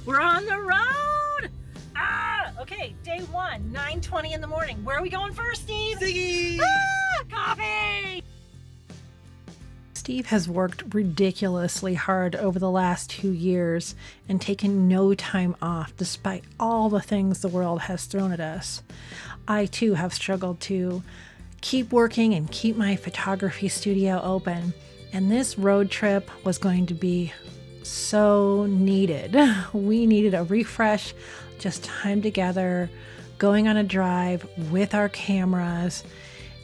We're on the road! Okay, day one, 9:20 in the morning. Where are we going first, Steve? Ziggy! Coffee! Steve has worked ridiculously hard over the last 2 years and taken no time off despite all the things the world has thrown at us. I too have struggled to keep working and keep my photography studio open, and this road trip was going to be so needed. We needed a refresh, just time together, going on a drive with our cameras,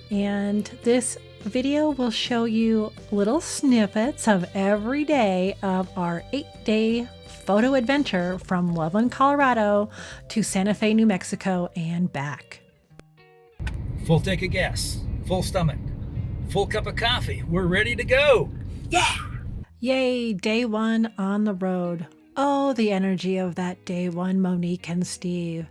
and this video will show you little snippets of every day of our 8-day photo adventure from Loveland, Colorado to Santa Fe, New Mexico and back. Full tank of gas, full stomach, full cup of coffee. We're ready to go. Yeah! Yay, day one on the road. Oh, the energy of that day one, Monique and Steve.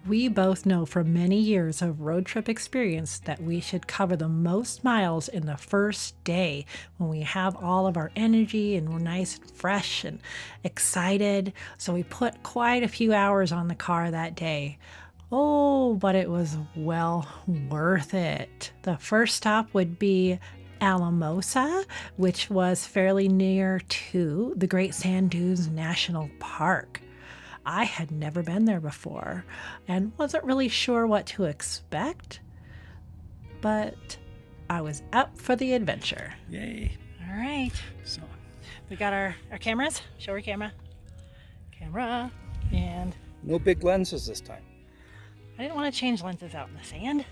We both know from many years of road trip experience that we should cover the most miles in the first day when we have all of our energy and we're nice and fresh and excited. So we put quite a few hours on the car that day. Oh, but it was well worth it. The first stop would be Alamosa, which was fairly near to the Great Sand Dunes National Park. I had never been there before and wasn't really sure what to expect, but I was up for the adventure. Yay. All right, So, we got our cameras. Show our camera. Camera. And no big lenses this time. I didn't want to change lenses out in the sand.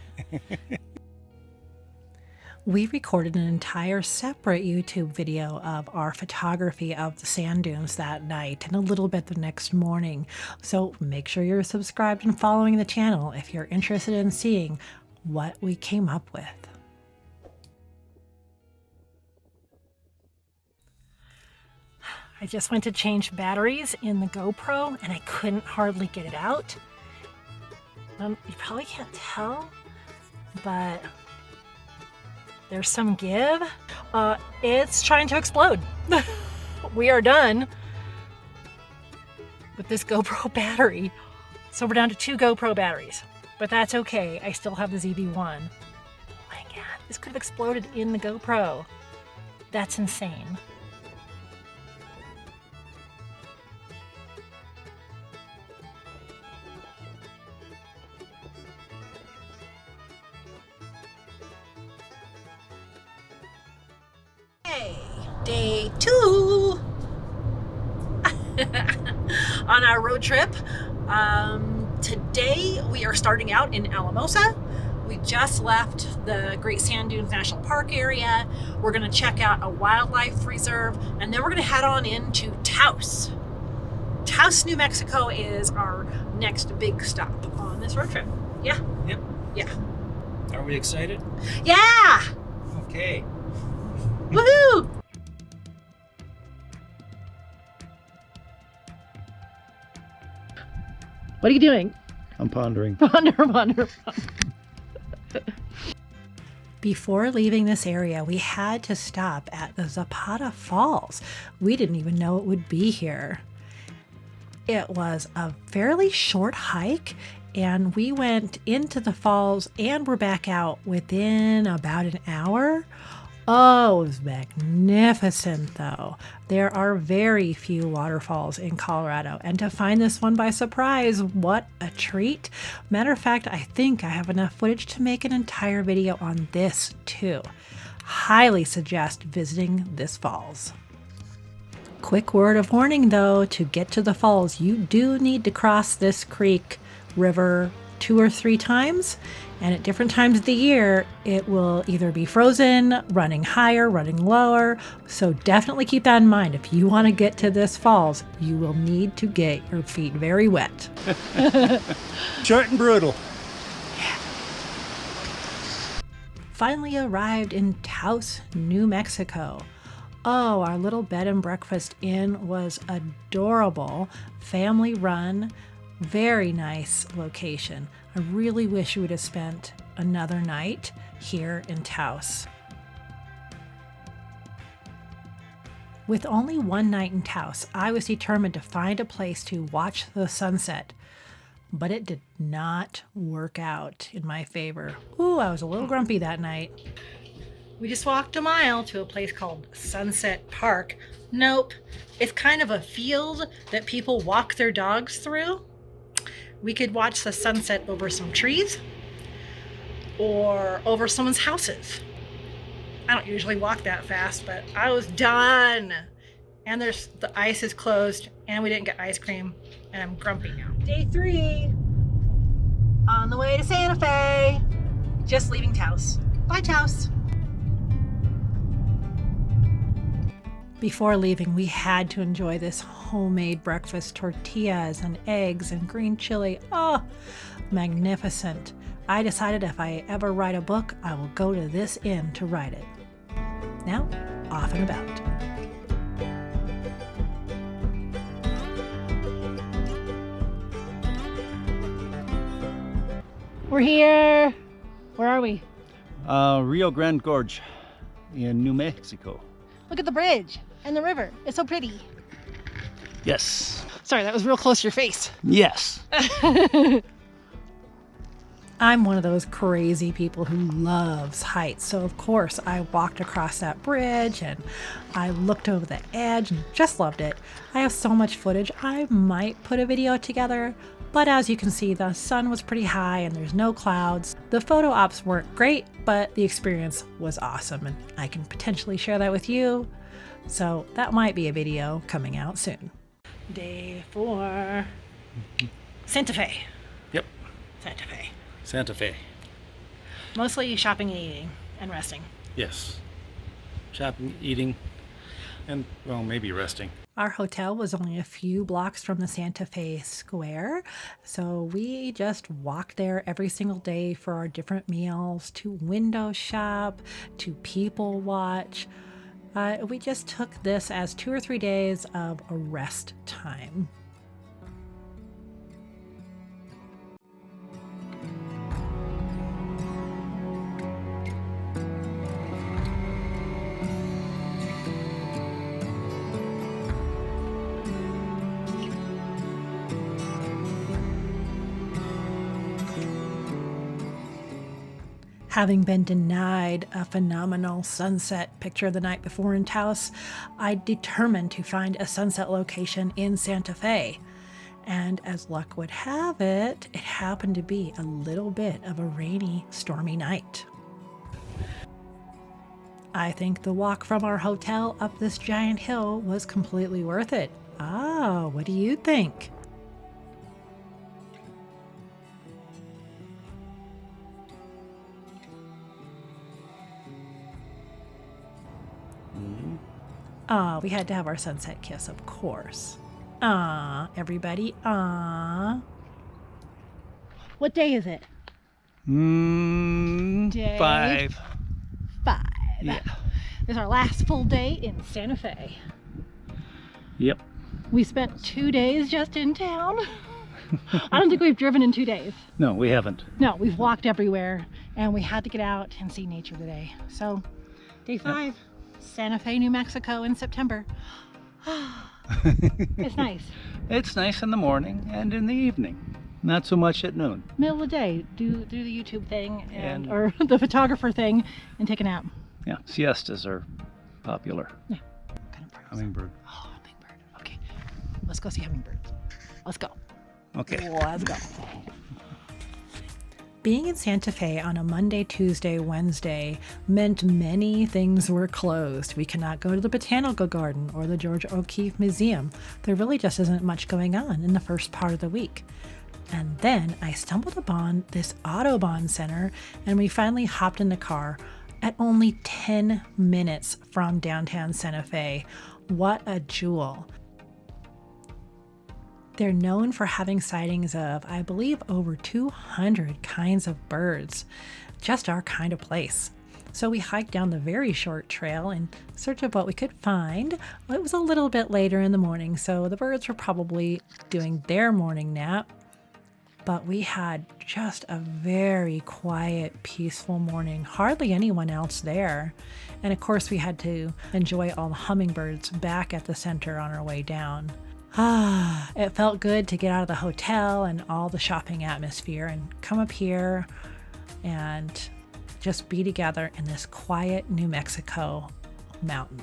We recorded an entire separate YouTube video of our photography of the sand dunes that night and a little bit the next morning. So make sure you're subscribed and following the channel if you're interested in seeing what we came up with. I just went to change batteries in the GoPro and I couldn't hardly get it out. You probably can't tell, but there's some give. It's trying to explode. We are done with this GoPro battery. So we're down to 2 GoPro batteries, but that's okay. I still have the ZV-1. Oh my God, this could have exploded in the GoPro. That's insane. Day 2 on our road trip. Today we are starting out in Alamosa. We just left the Great Sand Dunes National Park area. We're going to check out a wildlife reserve and then we're going to head on into Taos. Taos, New Mexico is our next big stop on this road trip. Yeah? Yep. Yeah. Are we excited? Yeah! Okay. Woohoo! What are you doing? I'm pondering. Ponder. Before leaving this area, we had to stop at the Zapata Falls. We didn't even know it would be here. It was a fairly short hike, and we went into the falls and were back out within about an hour. Oh, it was magnificent though. There are very few waterfalls in Colorado, and to find this one by surprise, what a treat. Matter of fact, I think I have enough footage to make an entire video on this too. Highly suggest visiting this falls. Quick word of warning though, to get to the falls, you do need to cross this creek, river 2 or 3 times, and at different times of the year it will either be frozen, running higher, running lower, so definitely keep that in mind. If you want to get to this falls, you will need to get your feet very wet. Short and brutal. Finally arrived in Taos, New Mexico. Oh, our little bed and breakfast inn was adorable, family run, very nice location. I really wish we would have spent another night here in Taos. With only one night in Taos, I was determined to find a place to watch the sunset. But it did not work out in my favor. Ooh, I was a little grumpy that night. We just walked a mile to a place called Sunset Park. Nope, it's kind of a field that people walk their dogs through. We could watch the sunset over some trees or over someone's houses. I don't usually walk that fast, but I was done. And the ice is closed, and we didn't get ice cream, and I'm grumpy now. Day 3, on the way to Santa Fe. Just leaving Taos. Bye, Taos. Before leaving, we had to enjoy this homemade breakfast, tortillas and eggs and green chili. Oh, magnificent. I decided if I ever write a book, I will go to this inn to write it. Now, off and about. We're here. Where are we? Rio Grande Gorge in New Mexico. Look at the bridge and the river. It's so pretty. Yes. Sorry, that was real close to your face. Yes. I'm one of those crazy people who loves heights. So of course I walked across that bridge and I looked over the edge and just loved it. I have so much footage. I might put a video together, but as you can see, the sun was pretty high and there's no clouds. The photo ops weren't great, but the experience was awesome and I can potentially share that with you. So that might be a video coming out soon. Day 4. Santa Fe. Yep. Santa Fe. Santa Fe. Mostly shopping and eating and resting. Yes. Shopping, eating, and, well, maybe resting. Our hotel was only a few blocks from the Santa Fe Square, so we just walked there every single day for our different meals, to window shop, to people watch. We just took this as 2 or 3 days of a rest time. Having been denied a phenomenal sunset picture the night before in Taos, I determined to find a sunset location in Santa Fe. And as luck would have it, it happened to be a little bit of a rainy, stormy night. I think the walk from our hotel up this giant hill was completely worth it. Ah, what do you think? Ah, we had to have our sunset kiss, of course. Ah, everybody, ah. What day is it? Day 5. 5. Yeah. This is our last full day in Santa Fe. Yep. We spent 2 days just in town. I don't think we've driven in 2 days. No, we haven't. No, we've walked everywhere, and we had to get out and see nature today. So, day 5. Yep. Santa Fe, New Mexico in September. It's nice. It's nice in the morning and in the evening. Not so much at noon. Middle of the day, do the YouTube thing or the photographer thing and take a nap. Yeah, siestas are popular. Yeah. What kind of bird? Hummingbird. Oh, hummingbird. Okay. Let's go see hummingbirds. Let's go. Okay. Let's go. Being in Santa Fe on a Monday, Tuesday, Wednesday meant many things were closed. We cannot go to the Botanical Garden or the George O'Keeffe Museum. There really just isn't much going on in the first part of the week. And then I stumbled upon this Autobahn Center and we finally hopped in the car at only 10 minutes from downtown Santa Fe. What a jewel. They're known for having sightings of, I believe, over 200 kinds of birds. Just our kind of place. So we hiked down the very short trail in search of what we could find. It was a little bit later in the morning, so the birds were probably doing their morning nap. but we had just a very quiet, peaceful morning. Hardly anyone else there. And of course, we had to enjoy all the hummingbirds back at the center on our way down. It felt good to get out of the hotel and all the shopping atmosphere and come up here and just be together in this quiet New Mexico mountain.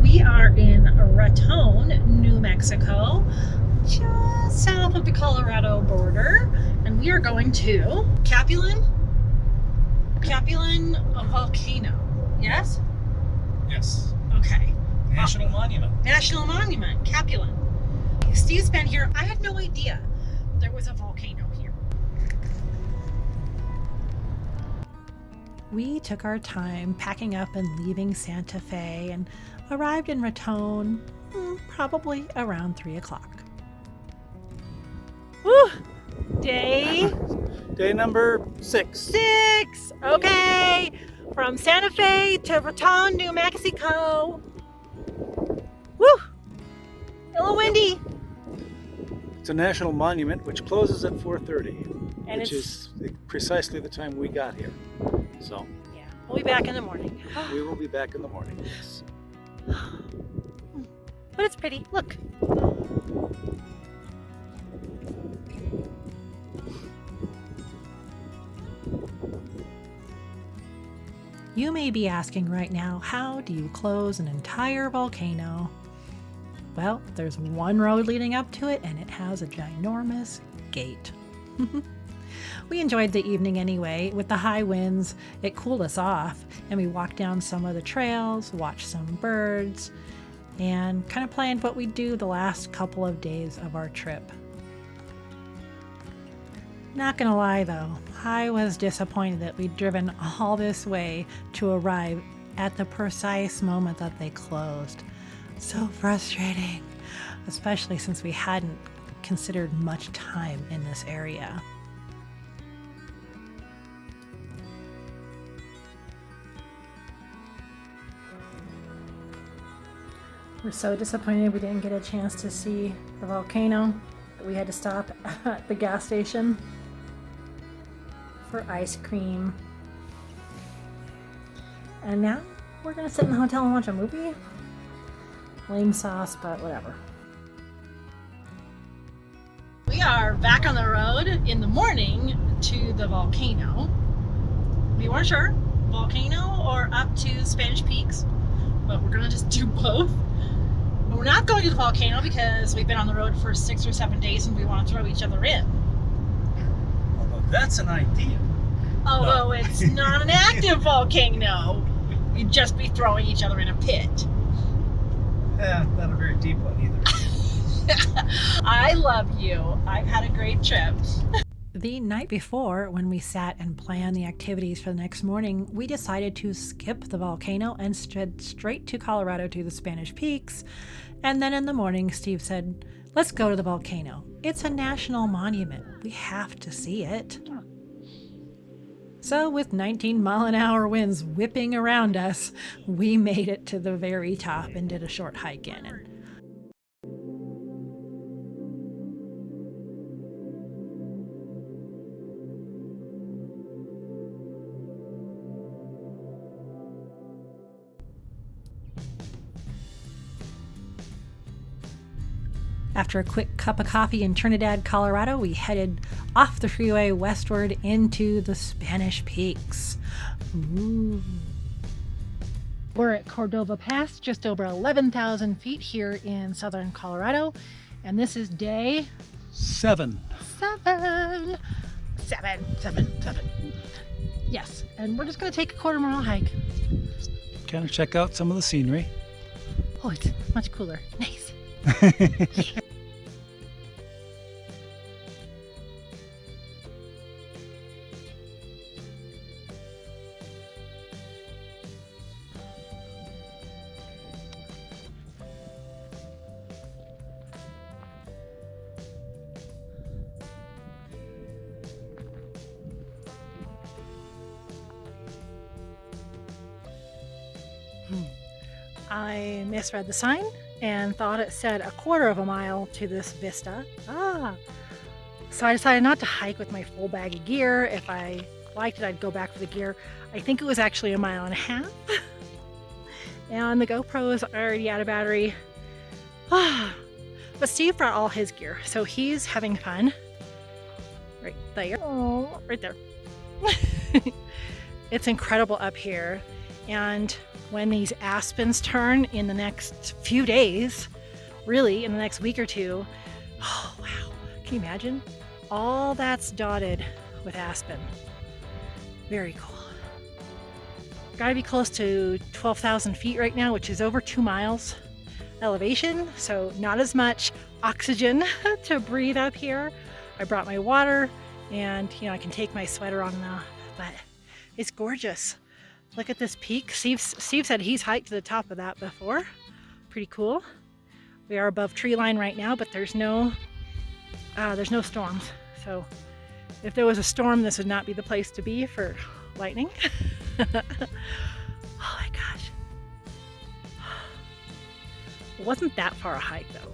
We are in Raton, New Mexico, just south of the Colorado border, and we are going to Capulin volcano. Yes? Yes. Okay. National Monument. National Monument, Capulin. Steve's been here. I had no idea there was a volcano here. We took our time packing up and leaving Santa Fe and arrived in Raton probably around 3 o'clock. Woo! Day number 6. Okay, from Santa Fe to Raton, New Mexico. Woo! A little windy. It's a national monument which closes at 4:30, And which it's- is precisely the time we got here. So Yeah, we'll be back in the morning. we will be back in the morning. Yes. But it's pretty. Look. You may be asking right now, how do you close an entire volcano? Well, there's one road leading up to it, and it has a ginormous gate. We enjoyed the evening anyway. With the high winds, it cooled us off, and we walked down some of the trails, watched some birds, and kind of planned what we'd do the last couple of days of our trip. Not gonna lie though, I was disappointed that we'd driven all this way to arrive at the precise moment that they closed. So frustrating, especially since we hadn't considered much time in this area. We're so disappointed we didn't get a chance to see the volcano, but we had to stop at the gas station for ice cream. And now we're gonna sit in the hotel and watch a movie. Lame sauce, but whatever. We are back on the road in the morning to the volcano. We weren't sure, volcano or up to Spanish Peaks, but we're gonna just do both. But we're not going to the volcano because we've been on the road for 6 or 7 days and we want to throw each other in. Although that's an idea. Although it's not an active volcano, we'd just be throwing each other in a pit. Not a very deep one either. I love you. I've had a great trip. The night before, when we sat and planned the activities for the next morning, we decided to skip the volcano and head straight to Colorado to the Spanish Peaks. And then in the morning, Steve said, let's go to the volcano. It's a national monument. We have to see it. So with 19-mile-an-hour winds whipping around us, we made it to the very top and did a short hike in it. After a quick cup of coffee in Trinidad, Colorado, we headed off the freeway westward into the Spanish Peaks. Ooh. We're at Cordova Pass, just over 11,000 feet here in southern Colorado, and this is day 7. 7. Yes, and we're just going to take a quarter-mile hike. Kind of check out some of the scenery. Oh, it's much cooler. Nice. I misread the sign and thought it said 1/4 of a mile to this vista. So I decided not to hike with my full bag of gear. If I liked it, I'd go back for the gear. I think it was actually 1.5 miles. And the GoPro is already out of battery. But Steve brought all his gear, so he's having fun. Right there. Oh, right there. It's incredible up here. And when these aspens turn in the next few days, really in the next week or two, oh wow, can you imagine? All that's dotted with aspen. Very cool. Gotta be close to 12,000 feet right now, which is over 2 miles elevation, so not as much oxygen to breathe up here. I brought my water, and I can take my sweater on now, but it's gorgeous. Look at this peak. Steve said he's hiked to the top of that before. Pretty cool. We are above tree line right now, but there's no storms. So if there was a storm, this would not be the place to be for lightning. Oh my gosh. It wasn't that far a hike though.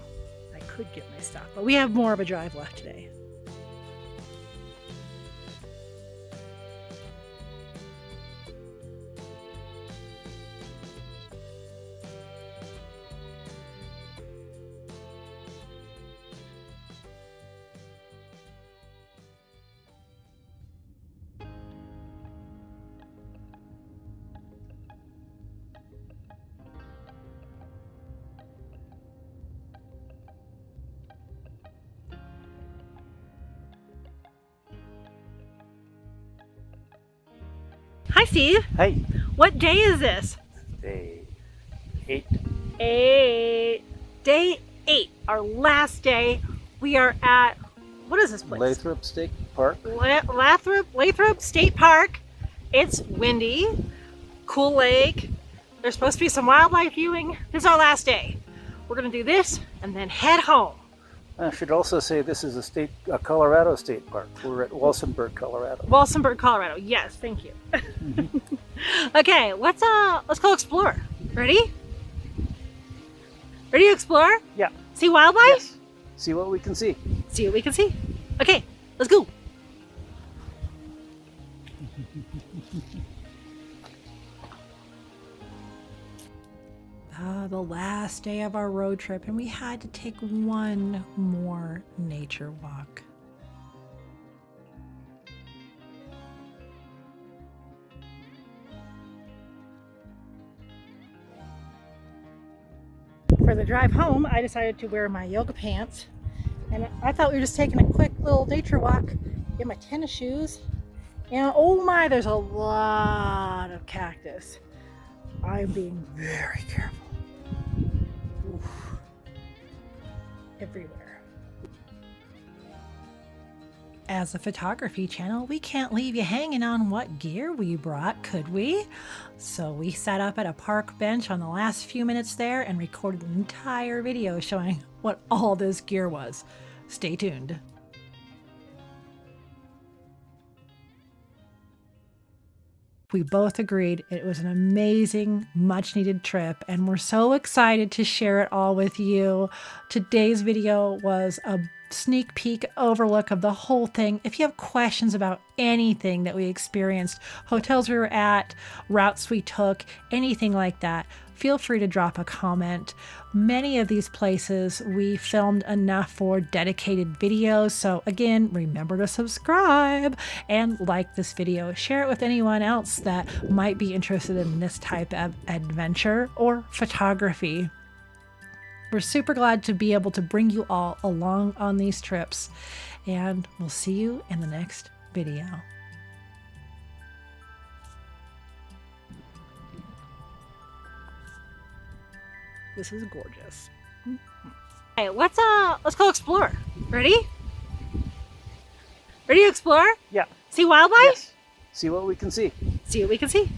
I could get my stuff, but we have more of a drive left today. Hi, Steve. Hey. What day is this? Day 8. Day 8, our last day. We are at, what is this place? Lathrop State Park. Lathrop State Park. It's windy, cool lake. There's supposed to be some wildlife viewing. This is our last day. We're gonna do this and then head home. I should also say this is a Colorado State Park. We're at Walsenburg, Colorado. Walsenburg, Colorado. Yes, thank you. Okay, let's go explore. Ready? Ready to explore? Yeah. See wildlife? Yes. See what we can see. See what we can see. Okay, let's go. The last day of our road trip, and we had to take one more nature walk. For the drive home, I decided to wear my yoga pants, and I thought we were just taking a quick little nature walk, get my tennis shoes, and oh my, there's a lot of cactus. I'm being very careful. Oof. Everywhere. As a photography channel, we can't leave you hanging on what gear we brought, could we? So we sat up at a park bench on the last few minutes there and recorded an entire video showing what all this gear was. Stay tuned. We both agreed it was an amazing, much needed trip, and we're so excited to share it all with you. Today's video was a sneak peek overlook of the whole thing. If you have questions about anything that we experienced, hotels we were at, routes we took, anything like that, feel free to drop a comment. Many of these places we filmed enough for dedicated videos, so again, remember to subscribe and like this video. Share it with anyone else that might be interested in this type of adventure or photography. We're super glad to be able to bring you all along on these trips, and we'll see you in the next video. This is gorgeous. Hey, let's go explore. Ready? Ready to explore? Yeah. See wildlife? Yes. See what we can see. See what we can see.